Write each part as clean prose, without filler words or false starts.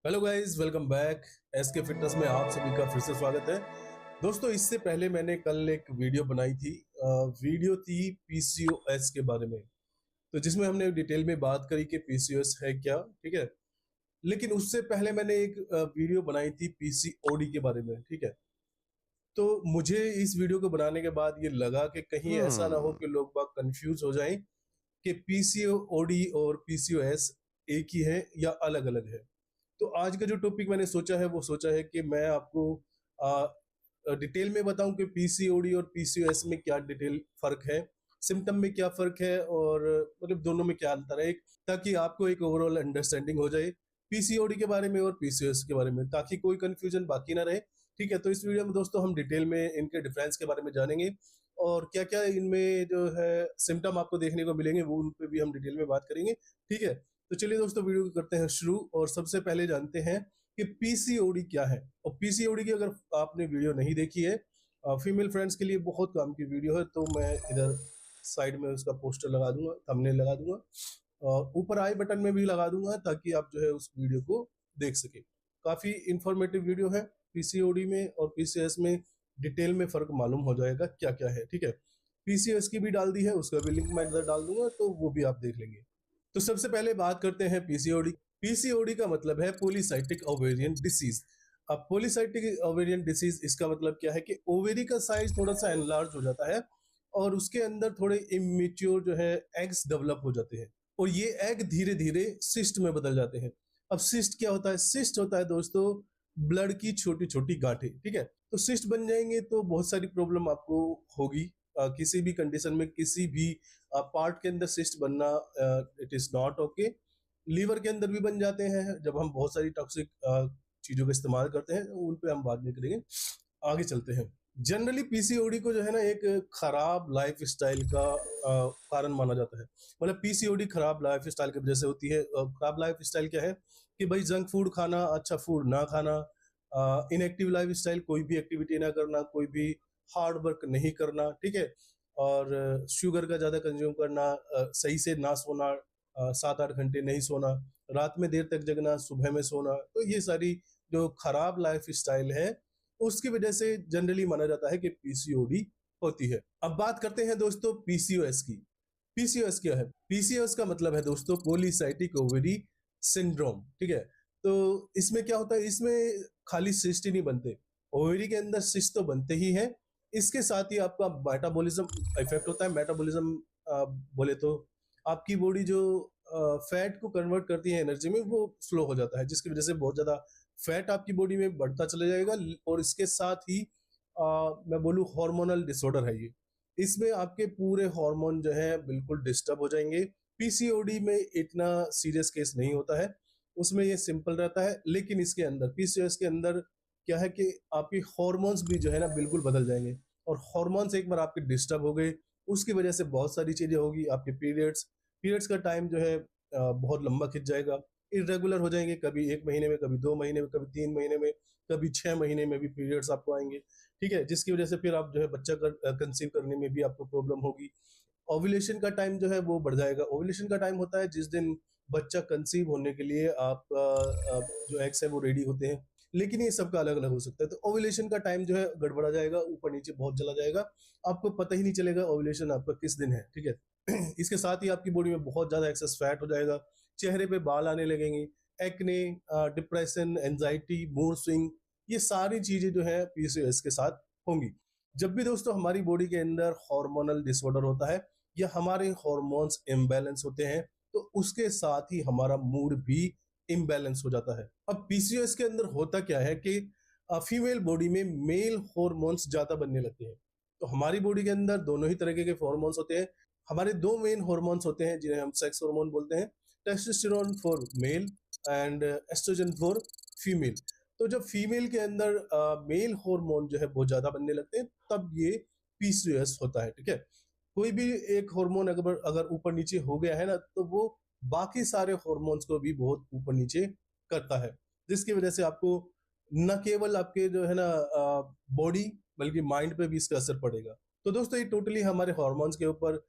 Hello guys, welcome back. SK fitness में आप सभी का फिर से स्वागत है। दोस्तों, इससे पहले मैंने कल एक वीडियो बनाई थी। वीडियो थी पीसीओएस के बारे में, तो जिसमें हमने डिटेल में बात करी कि पीसीओएस है क्या। ठीक है। लेकिन उससे पहले मैंने एक वीडियो बनाई थी पीसीओडी के बारे में। ठीक है। तो मुझे इस वीडियो को बनाने के बाद ये लगा कि कहीं ऐसा ना हो हम्म। कि लोग बाग कंफ्यूज हो जाएं कि पीसीओडी और पीसीओएस एक ही है या अलग अलग है। तो आज का जो टॉपिक मैंने सोचा है वो सोचा है कि मैं आपको डिटेल में बताऊं कि पीसीओडी और पीसीओएस में क्या डिटेल फर्क है, सिम्टम में क्या फर्क है, और मतलब दोनों में क्या अंतर है, ताकि आपको एक ओवरऑल अंडरस्टैंडिंग हो जाए पीसीओडी के बारे में और पीसीओएस के बारे में, ताकि कोई कंफ्यूजन बाकी ना रहे। ठीक है। तो इस वीडियो में दोस्तों हम डिटेल में इनके डिफरेंस के बारे में जानेंगे और क्या क्या इनमें जो है सिम्टम आपको देखने को मिलेंगे वो उन पे भी हम डिटेल में बात करेंगे। ठीक है। तो चलिए दोस्तों, वीडियो को करते हैं शुरू और सबसे पहले जानते हैं कि पीसीओडी क्या है। और पीसीओडी की अगर आपने वीडियो नहीं देखी है, फीमेल फ्रेंड्स के लिए बहुत काम की वीडियो है, तो मैं इधर साइड में उसका पोस्टर लगा दूंगा, थंबनेल लगा दूंगा और ऊपर आई बटन में भी लगा दूंगा, ताकि आप जो है उस वीडियो को देख सके। काफी इंफॉर्मेटिव वीडियो है। पीसीओडी में और पीसीएस में डिटेल में फर्क मालूम हो जाएगा क्या क्या है। ठीक है। पीसीएस की भी डाल दी है, उसका भी लिंक मैं इधर डाल दूंगा, तो वो भी आप देख लेंगे। तो सबसे पहले बात करते हैं पीसीओडी। पीसीओडी का मतलब है पॉलीसाइटिक ओवेरियन डिसीज। अब पॉलीसाइटिक ओवेरियन डिसीज, इसका मतलब क्या है कि ओवेरी का साइज थोड़ा सा एनलार्ज हो जाता है और उसके अंदर थोड़े इमेच्योर जो है एग्स डेवलप हो जाते हैं, और ये एग धीरे धीरे सिस्ट में बदल जाते हैं। अब सिस्ट क्या होता है? सिस्ट होता है दोस्तों ब्लड की छोटी छोटी गांठें। ठीक है। तो सिस्ट बन जाएंगे तो बहुत सारी प्रॉब्लम आपको होगी। किसी भी कंडीशन में किसी भी पार्ट के अंदर सिस्ट बनना it is not okay. Liver के अंदर भी बन जाते हैं जब हम बहुत सारी टॉक्सिक चीजों का इस्तेमाल करते हैं, उन पे हम बाद में करेंगे। आगे चलते हैं। जनरली पीसीओडी को जो है ना एक खराब लाइफ स्टाइल का कारण माना जाता है। मतलब पीसीओडी खराब लाइफ स्टाइल की वजह से होती है। खराब लाइफ स्टाइल क्या है कि भाई जंक फूड खाना, अच्छा फूड ना खाना, इनएक्टिव लाइफ स्टाइल, कोई भी एक्टिविटी ना करना, कोई भी हार्ड वर्क नहीं करना। ठीक है। और शुगर का ज्यादा कंज्यूम करना, सही से ना सोना, 7-8 घंटे नहीं सोना, रात में देर तक जगना, सुबह में सोना, तो ये सारी जो खराब लाइफ स्टाइल है उसकी वजह से जनरली माना जाता है कि पीसीओडी होती है। अब बात करते हैं दोस्तों पीसीओएस की। पीसीओएस क्या है? पीसीओएस का मतलब है दोस्तों पॉलीसाइटिक ओवेरी सिंड्रोम। ठीक है। तो इसमें क्या होता है? इसमें खाली सिस्ट ही नहीं बनते, ओवेरी के अंदर सिस्ट तो बनते ही हैं, इसके साथ ही आपका मेटाबॉलिज्म इफेक्ट होता है। मेटाबॉलिज्म बोले तो आपकी बॉडी जो फैट को कन्वर्ट करती है एनर्जी में, वो स्लो हो जाता है, जिसकी वजह से बहुत ज्यादा फैट आपकी बॉडी में बढ़ता चला जाएगा। और इसके साथ ही मैं बोलूँ हार्मोनल डिसऑर्डर है ये। इसमें आपके पूरे हार्मोन जो है बिल्कुल डिस्टर्ब हो जाएंगे। पीसीओडी में इतना सीरियस केस नहीं होता है, उसमें ये सिंपल रहता है। लेकिन इसके अंदर पीसीओएस के अंदर क्या है कि आपकी हार्मोन्स भी जो है ना बिल्कुल बदल जाएंगे। और हार्मोन्स एक बार आपके डिस्टर्ब हो गए, उसकी वजह से बहुत सारी चीजें होगी। आपके पीरियड्स पीरियड्स का टाइम जो है बहुत लंबा खिंच जाएगा, इरेगुलर हो जाएंगे, कभी 1 महीने में, कभी 2 महीने में, कभी 3 महीने में, कभी 6 महीने में भी पीरियड्स आपको आएंगे। ठीक है। जिसकी वजह से फिर आप जो है बच्चा कंसीव करने में भी आपको प्रॉब्लम होगी। ओव्यूलेशन का टाइम जो है वो बढ़ जाएगा। ओव्यूलेशन का टाइम होता है जिस दिन बच्चा कंसीव होने के लिए आप जो एग्स है वो रेडी होते हैं। लेकिन ये सबका अलग अलग हो सकता है। तो ओव्यूलेशन का टाइम जो है गड़बड़ा जाएगा, ऊपर नीचे बहुत चला जाएगा, आपको पता ही नहीं चलेगा ओव्यूलेशन आपका किस दिन है। ठीक है। इसके साथ ही आपकी बॉडी में बहुत ज्यादा एक्सेस फैट हो जाएगा, चेहरे पे बाल आने लगेंगे, acne, depression, anxiety, mood swing, ये सारी चीजें जो है पीसीओएस के साथ होंगी। जब भी दोस्तों हमारी बॉडी के अंदर हार्मोनल डिसऑर्डर होता है या हमारे हार्मोन्स इम्बैलेंस होते हैं, तो उसके साथ ही हमारा मूड भी इम्बैलेंस हो जाता है। अब पीसीओएस के अंदर होता क्या है कि फीमेल बॉडी में मेल हार्मोन्स ज्यादा बनने लगते हैं। तो हमारी बॉडी के अंदर दोनों ही तरह के हार्मोन्स होते हैं। हमारे दो मेन हार्मोन्स होते हैं जिन्हें हम सेक्स हार्मोन बोलते हैं, testosterone for male and estrogen for female. तो जब फीमेल के अंदर मेल हार्मोन जो है बहुत ज्यादा बनने लगते हैं, तब ये पीसीओएस होता है। ठीक है। कोई भी एक हार्मोन अगर अगर ऊपर नीचे हो गया है ना, तो वो बाकी सारे हार्मोन्स को भी बहुत ऊपर नीचे करता है, जिसकी वजह से आपको न केवल आपके जो है ना बॉडी, बल्कि माइंड पे भी इसका असर पड़ेगा। तो दोस्तों ये टोटली हमारे हार्मोन्स के ऊपर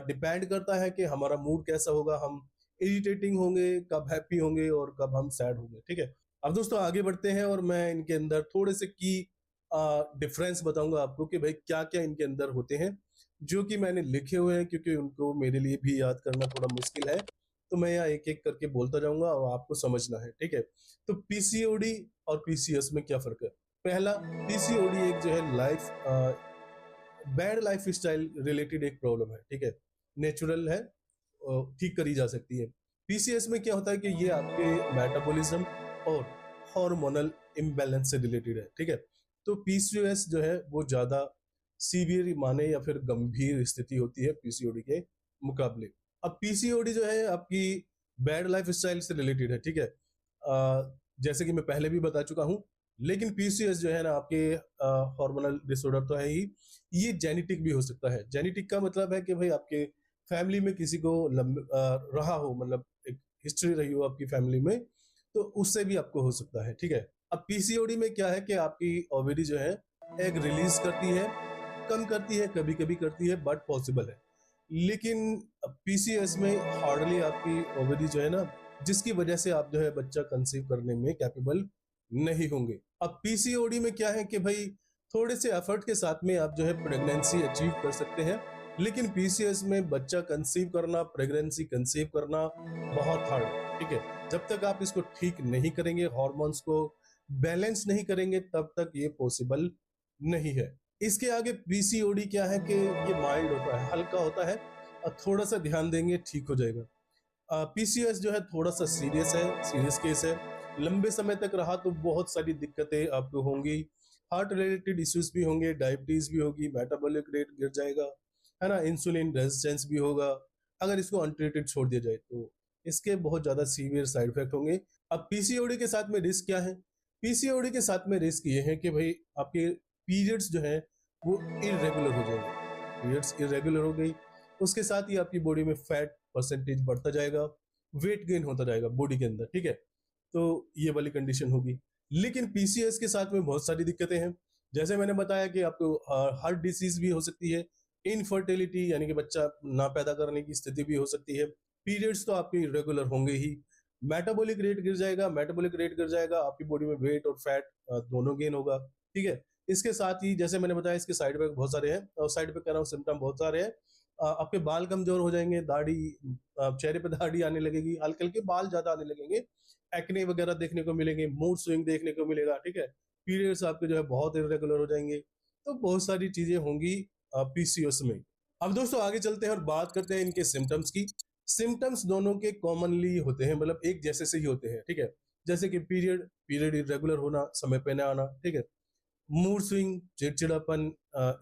डिपेंड करता है कि हमारा मूड कैसा होगा, हम इरिटेटिंग होंगे, कब हैप्पी होंगे और कब हम सैड होंगे। ठीक है। अब दोस्तों आगे बढ़ते हैं और मैं इनके अंदर थोड़े से की डिफरेंस बताऊंगा आपको कि भाई क्या क्या इनके अंदर होते हैं, जो कि मैंने लिखे हुए हैं, क्योंकि उनको मेरे लिए भी याद करना थोड़ा मुश्किल है। तो मैं यहाँ एक एक करके बोलता जाऊंगा और आपको समझना है, ठीक है। तो पीसीओडी और पीसीएस में क्या फर्क है। पहला, पीसीओडी एक जो है life bad life style related एक प्रॉब्लम है, ठीक है, नेचुरल है, ठीक करी जा सकती है। पीसीएस में क्या होता है कि ये आपके मेटाबॉलिज्म और हार्मोनल इम्बैलेंस से रिलेटेड है, ठीक है। तो पीसीओएस जो है वो ज्यादा सीवियर माने या फिर गंभीर स्थिति होती है पीसीओडी के मुकाबले। अब पीसीओडी जो है आपकी बैड लाइफ स्टाइल से रिलेटेड है, ठीक है। जैसे कि मैं पहले भी बता चुका हूं, लेकिन पीसीएस जो है ना आपके हार्मोनल डिसऑर्डर तो है ही, ये जेनेटिक भी हो सकता है। जेनेटिक का मतलब है कि भाई आपके फैमिली में किसी को रहा हो, मतलब एक हिस्ट्री रही हो आपकी फैमिली में, तो उससे भी आपको हो सकता है, ठीक है। अब पीसीओडी में क्या है कि आपकी ओवरी जो है एग रिलीज करती है, कम करती है, कभी कभी करती है, बट पॉसिबल है। लेकिन पीसीएस में हार्डली आपकी ओवरी जो है ना, जिसकी वजह से आप जो है बच्चा कंसीव करने में कैपेबल नहीं होंगे। अब पीसीओडी में क्या है कि भाई थोड़े से एफर्ट के साथ में आप जो है प्रेगनेंसी अचीव कर सकते हैं, लेकिन पीसीएस में बच्चा कंसीव करना, प्रेगनेंसी कंसीव करना बहुत हार्ड है, ठीक है। जब तक आप इसको ठीक नहीं करेंगे, हार्मोन्स को बैलेंस नहीं करेंगे, तब तक ये पॉसिबल नहीं है। इसके आगे पीसीओडी क्या है कि ये माइल्ड होता है, हल्का होता है, और थोड़ा सा ध्यान देंगे ठीक हो जाएगा। पीसीओएस जो है थोड़ा सा सीरियस है, सीरियस केस है। लंबे समय तक रहा तो बहुत सारी दिक्कतें आपको होंगी, हार्ट रिलेटेड इश्यूज भी होंगे, डायबिटीज भी होगी, मेटाबॉलिक रेट गिर जाएगा, है ना, इंसुलिन रेजिस्टेंस भी होगा, अगर इसको अनट्रीटेड छोड़ दिया जाए तो। इसके बहुत ज्यादा सीवियर साइड इफेक्ट होंगे। अब पीसीओडी के साथ में रिस्क क्या है। पीसीओडी के साथ में रिस्क ये है कि भाई आपके पीरियड्स जो है वो इरेगुलर हो जाएंगे। पीरियड्स इरेगुलर हो गई, उसके साथ ही आपकी बॉडी में फैट परसेंटेज बढ़ता जाएगा, वेट गेन होता जाएगा बॉडी के अंदर, ठीक है। तो ये वाली कंडीशन होगी। लेकिन पीसीएस के साथ में बहुत सारी दिक्कतें हैं। जैसे मैंने बताया कि आपको हार्ट डिसीज भी हो सकती है, इनफर्टिलिटी यानी कि बच्चा ना पैदा करने की स्थिति भी हो सकती है, पीरियड्स तो आपके रेगुलर होंगे ही, मेटाबॉलिक रेट गिर जाएगा, मेटाबॉलिक रेट गिर जाएगा, आपकी बॉडी में वेट और फैट दोनों गेन होगा, ठीक है। इसके साथ ही जैसे मैंने बताया इसके साइड इफेक्ट बहुत सारे हैं, और साइड इफेक्ट कह रहा हूँ सिम्टम बहुत सारे हैं। आपके बाल कमजोर हो जाएंगे, दाढ़ी, चेहरे पे दाढ़ी आने लगेगी, हल्के हल्के बाल ज्यादा आने लगेंगे, एक्ने वगैरह देखने को मिलेंगे, मूड स्विंग देखने को मिलेगा, ठीक है। पीरियड्स आपके जो है बहुत इरेगुलर हो जाएंगे। तो बहुत सारी चीजें होंगी पीसीओएस में। अब दोस्तों आगे चलते हैं और बात करते हैं इनके सिम्टम्स की। सिम्टम्स दोनों के कॉमनली होते हैं, मतलब एक जैसे से ही होते हैं, ठीक है। जैसे कि पीरियड पीरियड इरेगुलर होना, समय पे न आना, ठीक है। मूड स्विंग, चिड़चिड़ापन,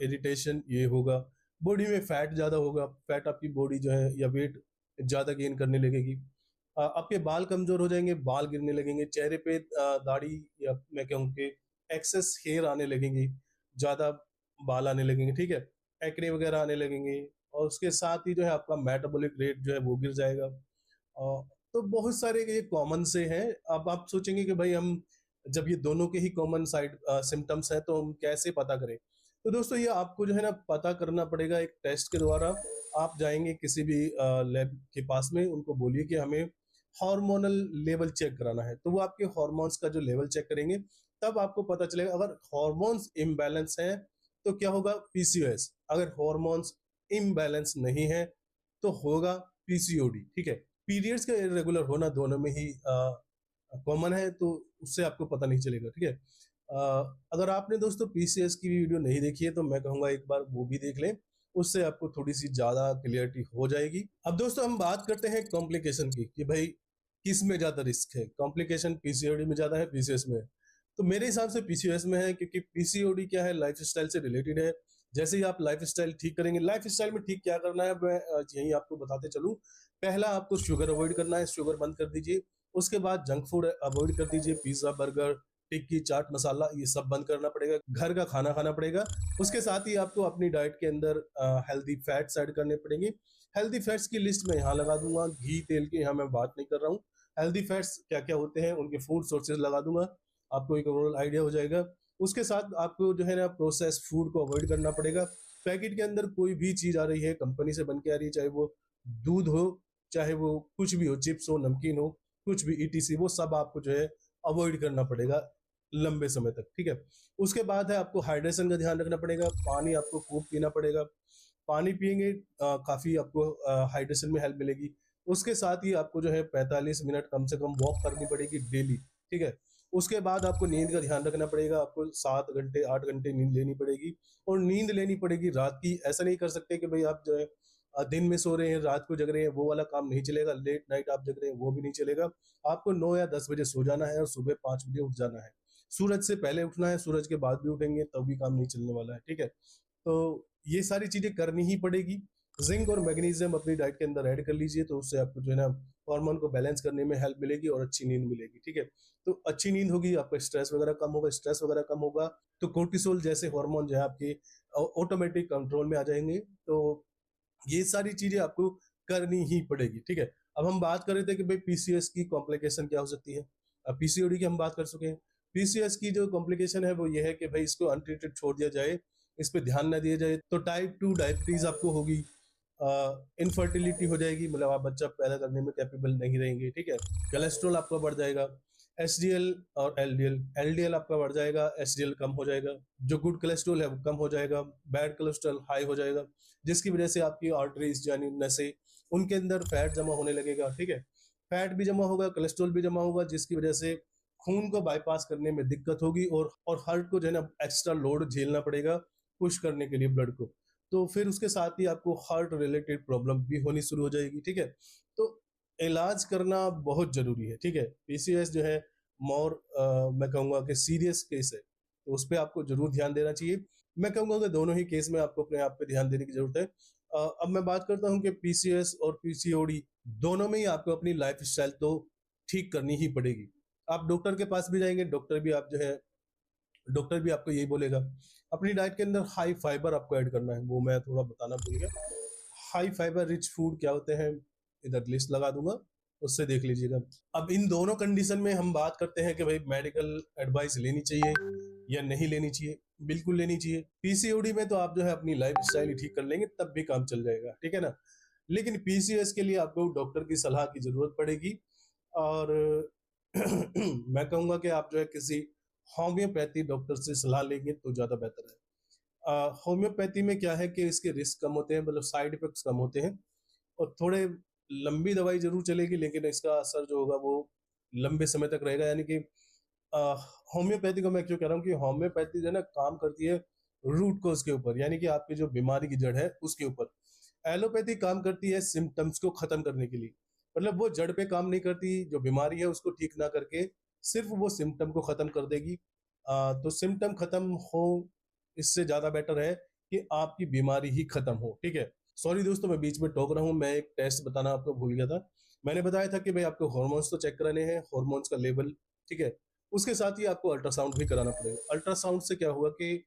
इरिटेशन ये होगा। बॉडी में फैट ज्यादा होगा, फैट आपकी बॉडी जो है या वेट ज्यादा गेन करने लगेगी। आपके बाल कमजोर हो जाएंगे, बाल गिरने लगेंगे, चेहरे पे दाढ़ी या मैं कहूँ कि एक्सेस हेयर आने लगेंगी, ज्यादा बाल आने लगेंगे, ठीक है, एक्ने वगैरह आने लगेंगे। और उसके साथ ही जो है आपका मेटाबॉलिक रेट जो है वो गिर जाएगा। तो बहुत सारे ये कॉमन से हैं। अब आप सोचेंगे कि भाई हम जब ये दोनों के ही कॉमन साइड सिम्टम्स हैं तो हम कैसे पता करें। तो दोस्तों ये आपको जो है ना पता करना पड़ेगा एक टेस्ट के द्वारा। आप जाएंगे किसी भी लैब के पास में, उनको बोलिए कि हमें हार्मोनल लेवल चेक कराना है, तो वो आपके हार्मोन्स का जो लेवल चेक करेंगे, तब आपको पता चलेगा। अगर हार्मोन्स इम्बैलेंस है तो क्या होगा, पीसीओएस। अगर हार्मोन्स इम्बैलेंस नहीं है तो होगा पीसीओडी, ठीक है। पीरियड्स का इरेगुलर होना दोनों में ही कॉमन है, तो उससे आपको पता नहीं चलेगा, ठीक है। अगर आपने दोस्तों पीसीएस की वीडियो नहीं देखी है तो मैं कहूंगा एक बार वो भी देख लें, उससे आपको थोड़ी सी ज्यादा क्लियरिटी हो जाएगी। अब दोस्तों हम बात करते हैं कॉम्प्लिकेशन की, कि भाई किस में ज्यादा रिस्क है, कॉम्प्लिकेशन पीसीओडी में ज्यादा है, पीसीएस में है। तो मेरे हिसाब से पीसीओएस में है, क्योंकि पीसीओडी क्या है, लाइफस्टाइल से रिलेटेड है। जैसे ही आप लाइफस्टाइल ठीक करेंगे, लाइफस्टाइल में ठीक क्या करना है मैं यही आपको बताते चलूं। पहला, आपको शुगर अवॉइड करना है, शुगर बंद कर दीजिए। उसके बाद जंक फूड अवॉइड कर दीजिए, पिज्जा, बर्गर, टिक्की, चाट मसाला, ये सब बंद करना पड़ेगा, घर का खाना खाना पड़ेगा। उसके साथ ही आपको अपनी डाइट के अंदर हेल्दी फैट्स ऐड करने पड़ेंगे। हेल्दी फैट्स की लिस्ट मैं यहाँ लगा दूंगा, घी तेल की यहाँ मैं बात नहीं कर रहा हूँ। हेल्दी फैट्स क्या क्या होते हैं उनके फूड सोर्सेज लगा दूंगा, आपको एक ओवरऑल आइडिया हो जाएगा। उसके साथ आपको जो है ना प्रोसेस फूड को अवॉइड करना पड़ेगा। पैकेट के अंदर कोई भी चीज आ रही है, कंपनी से बन के आ रही है, चाहे वो दूध हो, चाहे वो कुछ भी हो, चिप्स हो, नमकीन हो, कुछ भी ईटीसी, वो सब आपको जो है अवॉइड करना पड़ेगा लंबे समय तक, ठीक है। उसके बाद है आपको हाइड्रेशन का ध्यान रखना पड़ेगा, पानी आपको खूब पीना पड़ेगा। पानी पिएंगे काफी आपको हाइड्रेशन में हेल्प मिलेगी। उसके साथ ही आपको जो है 45 मिनट कम से कम वॉक करनी पड़ेगी डेली, ठीक है। उसके बाद आपको नींद का ध्यान रखना पड़ेगा, आपको 7 घंटे 8 घंटे नींद लेनी पड़ेगी, और नींद लेनी पड़ेगी रात की। ऐसा नहीं कर सकते कि भाई आप जो है दिन में सो रहे हैं रात को जग रहे हैं, वो वाला काम नहीं चलेगा। लेट नाइट आप जग रहे हैं वो भी नहीं चलेगा। आपको 9 या 10 बजे सो जाना है और सुबह 5 बजे उठ जाना है। सूरज से पहले उठना है, सूरज के बाद भी उठेंगे तब भी काम नहीं चलने वाला है, ठीक है। तो ये सारी चीजें करनी ही पड़ेगी। जिंक और मैग्नीशियम अपनी डाइट के अंदर ऐड कर लीजिए, तो उससे आपको जो है ना हार्मोन को बैलेंस करने में हेल्प मिलेगी और अच्छी नींद मिलेगी, ठीक है। तो अच्छी नींद होगी, आपका स्ट्रेस वगैरह कम होगा, स्ट्रेस वगैरह कम होगा तो कोर्टिसोल जैसे हार्मोन जो है आपके ऑटोमेटिक कंट्रोल में आ जाएंगे। तो ये सारी चीजें आपको करनी ही पड़ेगी, ठीक है। अब हम बात कर रहे थे कि भाई पीसीएस की कॉम्प्लिकेशन क्या हो सकती है। अब पीसीओडी की हम बात कर चुके हैं। पीसीएस की जो कॉम्प्लिकेशन है वो ये है कि भाई इसको अनट्रीटेड छोड़ दिया जाए, इस पे ध्यान ना दिया जाए तो टाइप 2 डायबिटीज आपको होगी, इनफर्टिलिटी हो जाएगी, मतलब आप बच्चा पैदा करने में कैपेबल नहीं रहेंगे, ठीक है। कोलेस्ट्रॉल आपका बढ़ जाएगा, एचडीएल और एलडीएल, एलडीएल आपका बढ़ जाएगा, एचडीएल कम हो जाएगा, जो गुड कोलेस्ट्रॉल है वो कम हो जाएगा, बैड कोलेस्ट्रॉल हाई हो जाएगा, जिसकी वजह से आपकी आर्टरीज यानी नसें, उनके अंदर फैट जमा होने लगेगा, ठीक है। फैट भी जमा होगा, कोलेस्ट्रॉल भी जमा होगा, जिसकी वजह से खून को बाईपास करने में दिक्कत होगी, और हार्ट को जो है ना एक्स्ट्रा लोड झेलना पड़ेगा पुश करने के लिए ब्लड को। तो फिर उसके साथ ही आपको हार्ट रिलेटेड प्रॉब्लम भी होनी शुरू हो जाएगी, ठीक है। तो इलाज करना बहुत जरूरी है, ठीक है। पीसीएस जो है मोर मैं कहूंगा कि सीरियस केस है, तो उस पर आपको जरूर ध्यान देना चाहिए। मैं कहूंगा कि दोनों ही केस में आपको अपने आप पे ध्यान देने की जरूरत है। अब मैं बात करता हूं कि पीसीएस और पीसीओडी दोनों में ही आपको अपनी लाइफ स्टाइल तो ठीक करनी ही पड़ेगी। आप डॉक्टर के पास भी जाएंगे, डॉक्टर भी आपको यही बोलेगा। अपनी डाइट के अंदर हाई फाइबर आपको ऐड करना है, वो मैं थोड़ा बताना भूल गया। हाई फाइबर रिच फूड क्या होते हैं, इधर लिस्ट लगा दूंगा, उससे देख लीजिएगा। अब इन दोनों कंडीशन में हम बात करते हैं कि भाई मेडिकल एडवाइस लेनी चाहिए या नहीं लेनी चाहिए। बिल्कुल लेनी चाहिए। पीसीओडी में तो आप जो है अपनी लाइफ स्टाइल ही ठीक कर लेंगे तब भी काम चल जाएगा, ठीक है ना। लेकिन पीसीएस के लिए आपको डॉक्टर की सलाह की जरूरत पड़ेगी, और मैं कहूंगा कि आप जो है किसी होम्योपैथी डॉक्टर से सलाह लेंगे तो ज्यादा बेहतर है। होम्योपैथी में क्या है कि इसके रिस्क कम होते हैं, मतलब साइड इफेक्ट्स कम होते हैं, और थोड़े लंबी दवाई जरूर चलेगी लेकिन इसका असर जो होगा वो लंबे समय तक रहेगा। यानी कि होम्योपैथी को मैं क्यों कह रहा हूँ कि होम्योपैथी जो है ना काम करती है रूट कोज के ऊपर, यानी कि आपकी जो बीमारी की जड़ है उसके ऊपर। एलोपैथी काम करती है सिम्टम्स को खत्म करने के लिए, मतलब वो जड़ पे काम नहीं करती, जो बीमारी है उसको ठीक ना करके सिर्फ वो सिम्टम को खत्म कर देगी। तो सिम्टम खत्म हो इससे ज्यादा बेटर है कि आपकी बीमारी ही खत्म हो, ठीक है। सॉरी दोस्तों मैं बीच में टोक रहा हूँ, मैं एक टेस्ट बताना आपको भूल गया था। मैंने बताया था कि भाई आपको हॉर्मोन्स तो चेक कराने हैं, हॉर्मोन्स का लेवल, ठीक है। उसके साथ ही आपको अल्ट्रासाउंड भी कराना पड़ेगा। अल्ट्रासाउंड से क्या होगा कि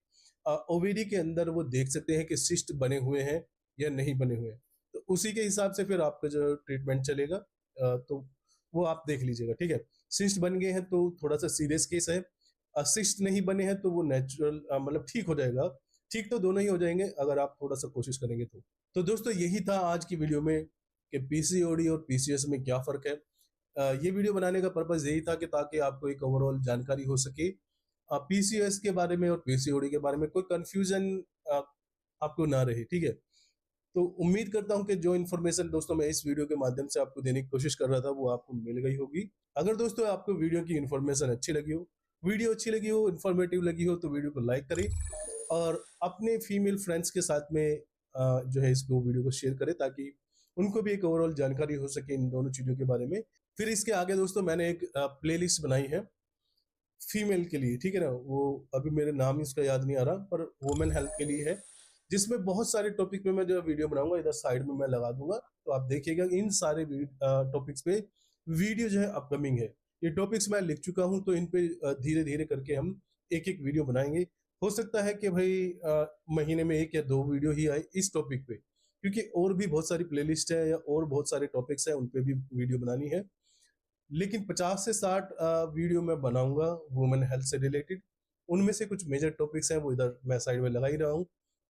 ओवीडी के अंदर वो देख सकते हैं कि सिस्ट बने हुए हैं या नहीं बने हुए हैं, तो उसी के हिसाब से फिर आपका जो ट्रीटमेंट चलेगा, तो वो आप देख लीजिएगा, ठीक है। सिस्ट बन गए हैं तो थोड़ा सा सीरियस केस है, सिस्ट नहीं बने हैं तो वो नेचुरल मतलब ठीक हो जाएगा। ठीक तो दोनों ही हो जाएंगे अगर आप थोड़ा सा कोशिश करेंगे तो दोस्तों यही था आज की वीडियो में कि पीसीओडी और पीसीएस में क्या फर्क है। ये वीडियो बनाने का पर्पज यही था कि ताकि आपको एक ओवरऑल जानकारी हो सके पीसीएस के बारे में और पीसीओडी के बारे में, कोई कंफ्यूजन आपको ना रहे, ठीक है। तो उम्मीद करता हूं कि जो इन्फॉर्मेशन दोस्तों मैं इस वीडियो के माध्यम से आपको देने की कोशिश कर रहा था वो आपको मिल गई होगी। अगर दोस्तों आपको वीडियो की इन्फॉर्मेशन अच्छी लगी हो, इन्फॉर्मेटिव लगी हो, तो वीडियो को लाइक करें और अपने फीमेल फ्रेंड्स के साथ में जो है इसको वीडियो को शेयर करें ताकि उनको भी एक ओवरऑल जानकारी हो सके इन दोनों चीजों के बारे में। फिर इसके आगे दोस्तों मैंने एक प्लेलिस्ट बनाई है फीमेल के लिए, ठीक है ना, वो अभी मेरे नाम ही उसका याद नहीं आ रहा, पर वुमेन हेल्थ के लिए है, जिसमें बहुत सारे टॉपिक पे मैं जो वीडियो बनाऊंगा इधर साइड में मैं लगा दूंगा, तो आप देखिएगा इन सारे टॉपिक्स पे वीडियो जो है अपकमिंग है। ये टॉपिक्स मैं लिख चुका हूं, तो इन पे धीरे धीरे करके हम एक एक वीडियो बनाएंगे। हो सकता है कि भाई महीने में 1 या 2 वीडियो ही आए इस टॉपिक पे, क्योंकि और भी बहुत सारी प्लेलिस्ट है या और बहुत सारे टॉपिक्स है, उन पे भी वीडियो बनानी है। लेकिन 50 से 60 वीडियो मैं बनाऊंगा वुमेन हेल्थ से रिलेटेड। उनमें से कुछ मेजर टॉपिक्स हैं वो इधर मैं साइड में लगा ही रहा हूँ।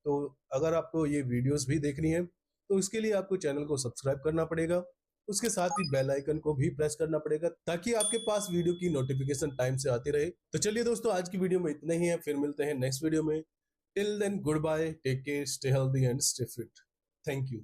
तो अगर आपको ये वीडियोस भी देखनी है तो इसके लिए आपको चैनल को सब्सक्राइब करना पड़ेगा उसके साथ ही बेल आइकन को भी प्रेस करना पड़ेगा ताकि आपके पास वीडियो की नोटिफिकेशन टाइम से आती रहे। तो चलिए दोस्तों, आज की वीडियो में इतना ही है, फिर मिलते हैं नेक्स्ट वीडियो में। Till then, good bye, take care, stay healthy and stay fit. Thank you.